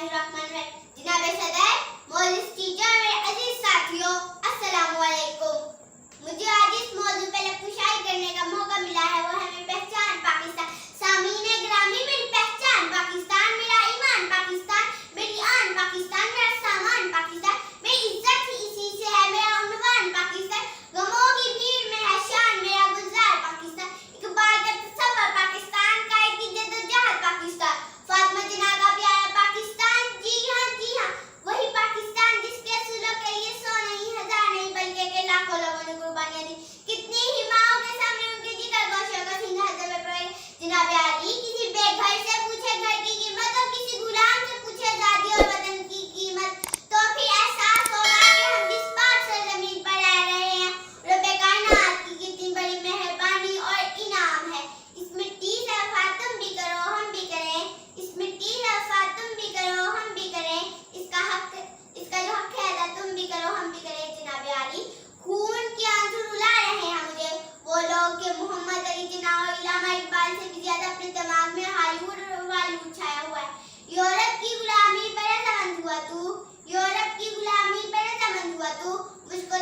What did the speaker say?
बिस्मिल्लाहिर्रहमानिर्रहीम। जनाब सदर, मौजूद टीचर, मेरे अजीज साथियों, अस्सलाम वालेकुम। मुझे आज इस मौजू पे लफ्ज़शाई करने का मौका मिला है, वो है मेरी पहचान पाकिस्तान। सामीने ग्रामी, मेरी पहचान पाकिस्तान, मेरा ईमान पाकिस्तान, मेरी आन पाकिस्तान, मेरा सामान पाकिस्तान, मेरी इज्जत ही इसी से है, मेरा उन्वान पाकिस्तान, गमों की भीड़ में है शान, मेरा गुलजार पाकिस्तान, एक बार का तस्वर पाकिस्तान का, एक जद्दोजहद पाकिस्तान, फातिमा जना का प्यारा पाकिस्तान, जी हाँ, वही पाकिस्तान जिसके असूलों के लिए 100 नहीं, 1000 नहीं, बल्कि के लाखों लोगों ने कुर्बानियां दी। कितनी ही माओं के सामने उनके जिगर गोशों का सीना हज़म में जनाब अली, किसी बेघर से पूछे घर की कीमत और किसी गुलाम से पूछे आजादी और वतन की कीमत, तो फिर एहसास होगा कि हम जिस पाक सरजमीन पर रह रहे हैं, रब्बे कायनात की कितनी बड़ी मेहरबानी और इनाम है। इस मिट्टी से वफा तुम भी करो, हम भी करें, इस मिट्टी से वफा तुम भी करो, हम भी करें, इसका जो हक है अदा तुम भी करो, हम भी करें। जनाब अली, खून के आंसू रुला रहे हैं मुझे वो लोग के मोहम्मद अली जिन्ना और इलामा इकबाल से भी ज्यादा अपने दिमाग में हॉलीवुड छाया हुआ है। यूरोप की गुलामी पर रज़ामंद हुआ तू, यूरोप की गुलामी पर रज़ामंद हुआ तू, मुझको